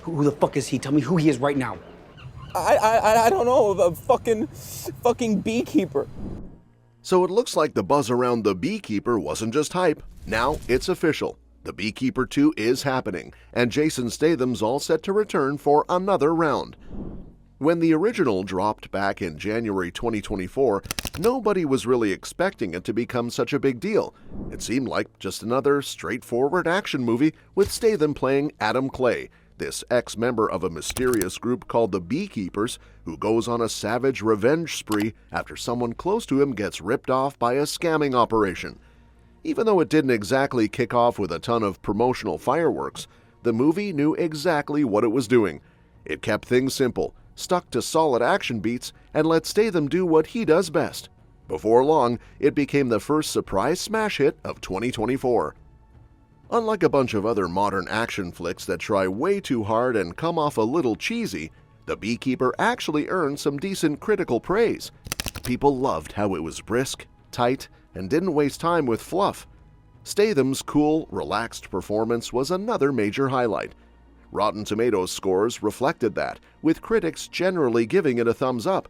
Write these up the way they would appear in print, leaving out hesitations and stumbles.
Who the fuck is he? Tell me who he is right now. I don't know, a fucking Beekeeper. So it looks like the buzz around The Beekeeper wasn't just hype. Now it's official. The Beekeeper 2 is happening, and Jason Statham's all set to return for another round. When the original dropped back in January 2024, nobody was really expecting it to become such a big deal. It seemed like just another straightforward action movie with Statham playing Adam Clay, this ex-member of a mysterious group called the Beekeepers who goes on a savage revenge spree after someone close to him gets ripped off by a scamming operation. Even though it didn't exactly kick off with a ton of promotional fireworks, the movie knew exactly what it was doing. It kept things simple, stuck to solid action beats, and let Statham do what he does best. Before long, it became the first surprise smash hit of 2024. Unlike a bunch of other modern action flicks that try way too hard and come off a little cheesy, The Beekeeper actually earned some decent critical praise. People loved how it was brisk, tight, and didn't waste time with fluff. Statham's cool, relaxed performance was another major highlight. Rotten Tomatoes scores reflected that, with critics generally giving it a thumbs up.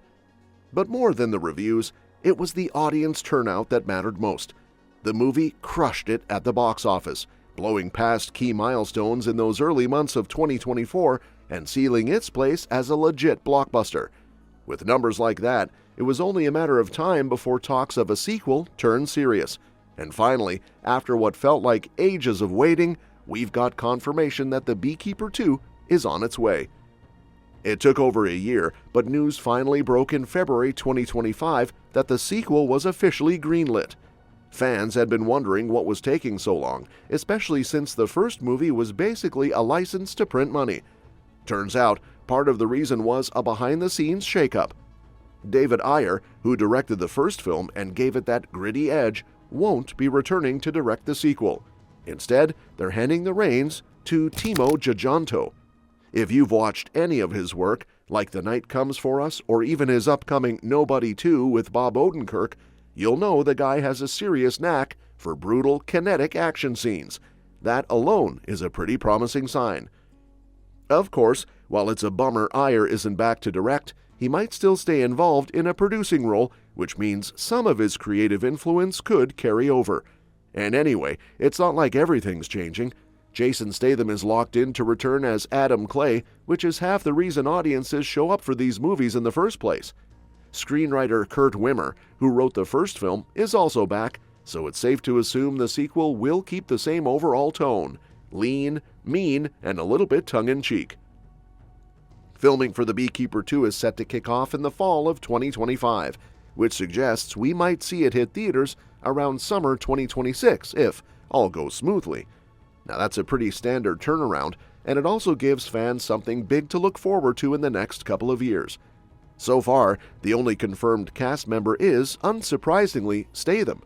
But more than the reviews, it was the audience turnout that mattered most. The movie crushed it at the box office, blowing past key milestones in those early months of 2024 and sealing its place as a legit blockbuster. With numbers like that, it was only a matter of time before talks of a sequel turned serious. And finally, after what felt like ages of waiting, we've got confirmation that The Beekeeper 2 is on its way. It took over a year, but news finally broke in February 2025 that the sequel was officially greenlit. Fans had been wondering what was taking so long, especially since the first movie was basically a license to print money. Turns out, part of the reason was a behind-the-scenes shakeup. David Ayer, who directed the first film and gave it that gritty edge, won't be returning to direct the sequel. Instead, they're handing the reins to Timo Tjahjanto. If you've watched any of his work, like The Night Comes For Us or even his upcoming Nobody 2 with Bob Odenkirk, you'll know the guy has a serious knack for brutal, kinetic action scenes. That alone is a pretty promising sign. Of course, while it's a bummer Ayer isn't back to direct, he might still stay involved in a producing role, which means some of his creative influence could carry over. And anyway, it's not like everything's changing. Jason Statham is locked in to return as Adam Clay, which is half the reason audiences show up for these movies in the first place. Screenwriter Kurt Wimmer, who wrote the first film, is also back, so it's safe to assume the sequel will keep the same overall tone: lean, mean, and a little bit tongue-in-cheek. Filming for The Beekeeper 2 is set to kick off in the fall of 2025, which suggests we might see it hit theaters around summer 2026 if all goes smoothly. Now that's a pretty standard turnaround, and it also gives fans something big to look forward to in the next couple of years. So far, the only confirmed cast member is, unsurprisingly, Statham.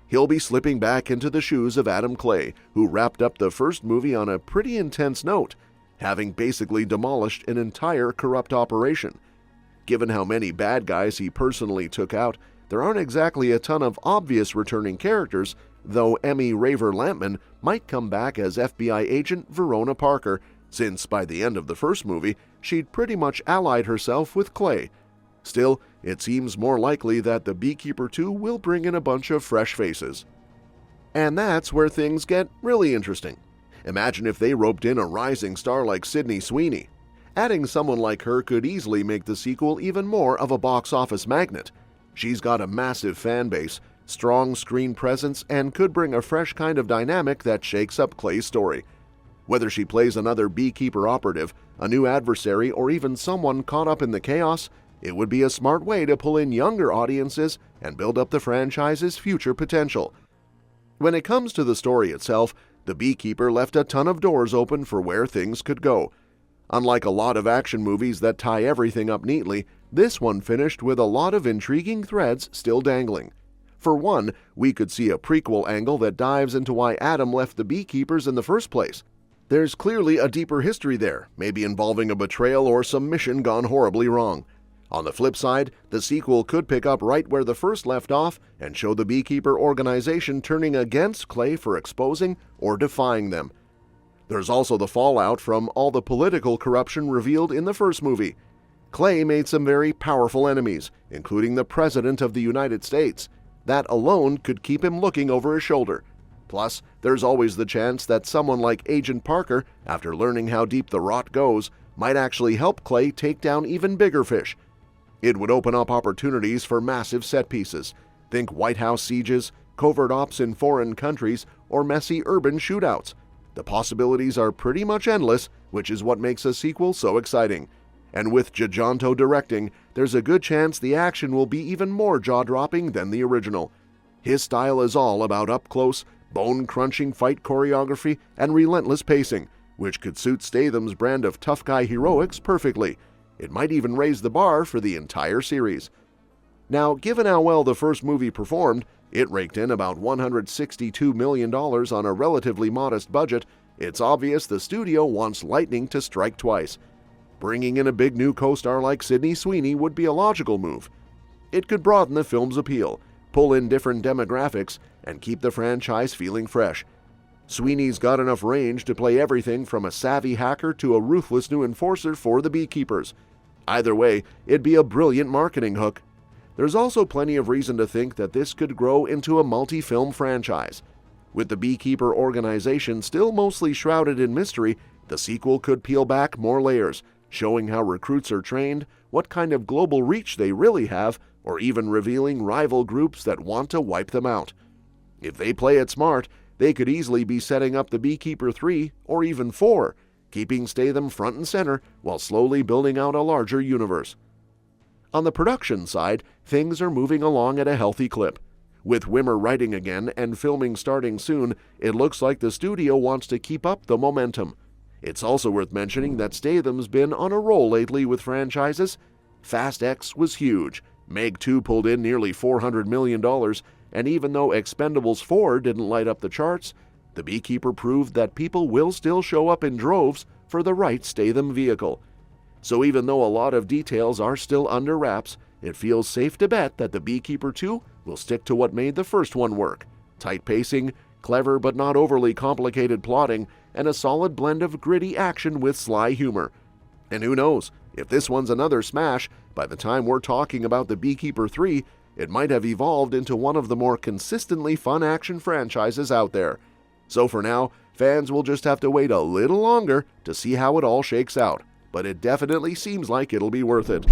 He'll be slipping back into the shoes of Adam Clay, who wrapped up the first movie on a pretty intense note, having basically demolished an entire corrupt operation. Given how many bad guys he personally took out, there aren't exactly a ton of obvious returning characters, though Emmy Raver-Lampman might come back as FBI agent Verona Parker, since by the end of the first movie, she'd pretty much allied herself with Clay. Still, it seems more likely that The Beekeeper 2 will bring in a bunch of fresh faces. And that's where things get really interesting. Imagine if they roped in a rising star like Sydney Sweeney. Adding someone like her could easily make the sequel even more of a box office magnet. She's got a massive fan base, strong screen presence, and could bring a fresh kind of dynamic that shakes up Clay's story. Whether she plays another Beekeeper operative, a new adversary, or even someone caught up in the chaos, it would be a smart way to pull in younger audiences and build up the franchise's future potential. When it comes to the story itself, The Beekeeper left a ton of doors open for where things could go. Unlike a lot of action movies that tie everything up neatly, this one finished with a lot of intriguing threads still dangling. For one, we could see a prequel angle that dives into why Adam left the Beekeepers in the first place. There's clearly a deeper history there, maybe involving a betrayal or some mission gone horribly wrong. On the flip side, the sequel could pick up right where the first left off and show the Beekeeper organization turning against Clay for exposing or defying them. There's also the fallout from all the political corruption revealed in the first movie. Clay made some very powerful enemies, including the President of the United States. That alone could keep him looking over his shoulder. Plus, there's always the chance that someone like Agent Parker, after learning how deep the rot goes, might actually help Clay take down even bigger fish. It would open up opportunities for massive set pieces. Think White House sieges, covert ops in foreign countries, or messy urban shootouts. The possibilities are pretty much endless, which is what makes a sequel so exciting. And with Giganto directing, there's a good chance the action will be even more jaw-dropping than the original. His style is all about up-close, bone-crunching fight choreography and relentless pacing, which could suit Statham's brand of tough guy heroics perfectly. It might even raise the bar for the entire series. Now, given how well the first movie performed, it raked in about $162 million on a relatively modest budget. It's obvious the studio wants lightning to strike twice. Bringing in a big new co-star like Sydney Sweeney would be a logical move. It could broaden the film's appeal, pull in different demographics, and keep the franchise feeling fresh. Sweeney's got enough range to play everything from a savvy hacker to a ruthless new enforcer for the Beekeepers. Either way, it'd be a brilliant marketing hook. There's also plenty of reason to think that this could grow into a multi-film franchise. With the Beekeeper organization still mostly shrouded in mystery, the sequel could peel back more layers, showing how recruits are trained, what kind of global reach they really have, or even revealing rival groups that want to wipe them out. If they play it smart, they could easily be setting up the Beekeeper 3 or even 4, keeping Statham front and center while slowly building out a larger universe. On the production side, things are moving along at a healthy clip. With Wimmer writing again and filming starting soon, it looks like the studio wants to keep up the momentum. It's also worth mentioning that Statham's been on a roll lately with franchises. Fast X was huge. Meg 2 pulled in nearly $400 million, and even though Expendables 4 didn't light up the charts, the Beekeeper proved that people will still show up in droves for the right Statham vehicle. So even though a lot of details are still under wraps, it feels safe to bet that the Beekeeper 2 will stick to what made the first one work: tight pacing, clever but not overly complicated plotting, and a solid blend of gritty action with sly humor. And who knows, if this one's another smash, by the time we're talking about the Beekeeper 3, it might have evolved into one of the more consistently fun action franchises out there. So for now, fans will just have to wait a little longer to see how it all shakes out, but it definitely seems like it'll be worth it.